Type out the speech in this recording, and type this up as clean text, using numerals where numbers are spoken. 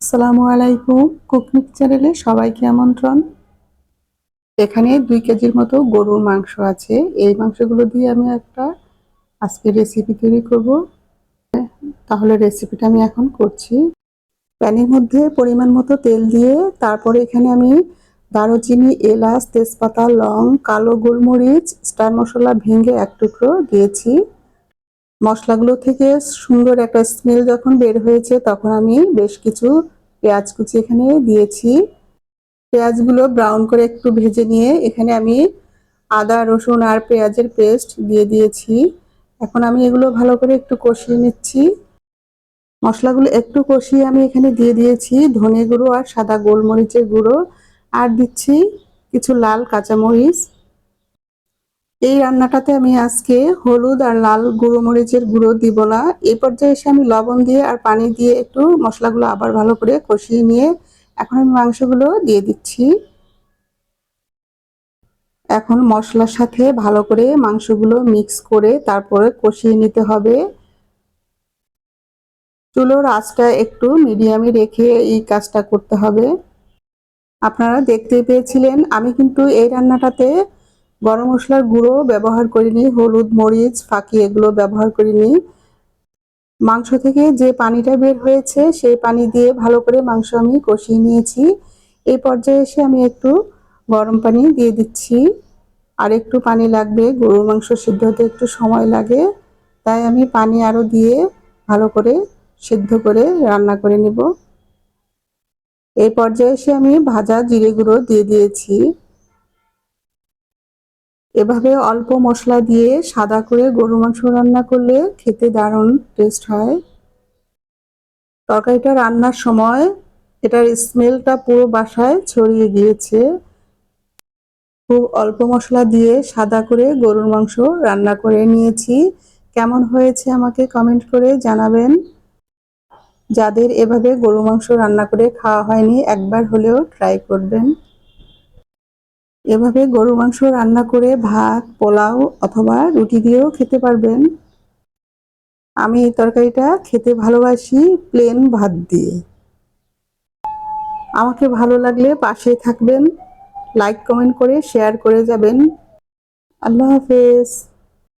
আসসালামু আলাইকুম। কুকনিক চ্যানেলে সবাইকে আমন্ত্রণ। এখানে 2 কেজির মতো গরুর মাংস আছে। এই মাংসগুলো দিয়ে আমি একটা আজকে রেসিপি তৈরি করব। তাহলে রেসিপিটা আমি এখন করছি। প্যানের মধ্যে পরিমাণ মতো তেল দিয়ে তারপরে এখানে আমি দারুচিনি, এলাচ, তেজপাতা, লং, কালো গোলমরিচ, স্টার মশলা ভেঙে এক টুকরো দিয়েছি। মশলাগুলো থেকে সুন্দর একটা স্মেল যখন বের হয়েছে তখন আমি বেশ কিছু পেঁয়াজ কুচি এখানে দিয়েছি। পেঁয়াজগুলো ব্রাউন করে একটু ভেজে নিয়ে এখানে আমি আদা, রসুন আর পেঁয়াজের পেস্ট দিয়ে দিয়েছি। এখন আমি এগুলো ভালো করে একটু কষিয়ে নিচ্ছি। মশলাগুলো একটু কষিয়ে আমি এখানে দিয়ে দিয়েছি ধনে গুঁড়ো আর সাদা গোলমরিচের গুঁড়ো, আর দিচ্ছি কিছু লাল কাঁচামরিচ। এই রান্নাটাতে আমি আজকে হলুদ আর লাল গুঁড়ো মরিচের গুঁড়ো দিব না। এই পর্যায়ে এসে আমি লবণ দিয়ে আর পানি দিয়ে একটু মশলাগুলো আবার ভালো করে কষিয়ে নিয়ে এখন আমি মাংসগুলো দিয়ে দিচ্ছি। এখন মশলার সাথে ভালো করে মাংসগুলো মিক্স করে তারপরে কষিয়ে নিতে হবে। চুলোর আঁচটা একটু মিডিয়ামে রেখে এই কাজটা করতে হবে। আপনারা দেখতেই পেয়েছিলেন আমি কিন্তু এই রান্নাটাতে গরম মশলার গুঁড়ো ব্যবহার করিনি, হলুদ, মরিচ, ফাঁকি এগুলো ব্যবহার করিনি। মাংস থেকে যে পানিটা বের হয়েছে সেই পানি দিয়ে ভালো করে মাংস আমি কষিয়ে নিয়েছি। এই পর্যায়ে এসে আমি একটু গরম পানি দিয়ে দিচ্ছি। আর একটু পানি লাগবে, গরুর মাংস সিদ্ধ হতে একটু সময় লাগে, তাই আমি পানি আরো দিয়ে ভালো করে সিদ্ধ করে রান্না করে নেব। এই পর্যায়ে এসে আমি ভাজা জিরে গুঁড়ো দিয়ে দিয়েছি। এভাবে অল্প মশলা দিয়ে সাদা করে গরুর মাংস রান্না করলে খেতে দারুণ টেস্ট হয়। তরকারিটা রান্নার সময় এটার স্মেলটা পুরো বাসায় ছড়িয়ে গিয়েছে। খুব অল্প মশলা দিয়ে সাদা করে গরুর মাংস রান্না করে নিয়েছি। কেমন হয়েছে আমাকে কমেন্ট করে জানাবেন। যাদের এভাবে গরুর মাংস রান্না করে খাওয়া হয়নি একবার হলেও ট্রাই করবেন। এভাবে গরুর মাংস রান্না করে ভাত, পোলাও অথবা রুটি দিয়েও খেতে পারবেন। আমি এই তরকারিটা খেতে ভালোবাসি প্লেন ভাত দিয়ে। আমাকে ভালো লাগলে পাশে থাকবেন, লাইক কমেন্ট করে শেয়ার করে যাবেন। আল্লাহ হাফেজ।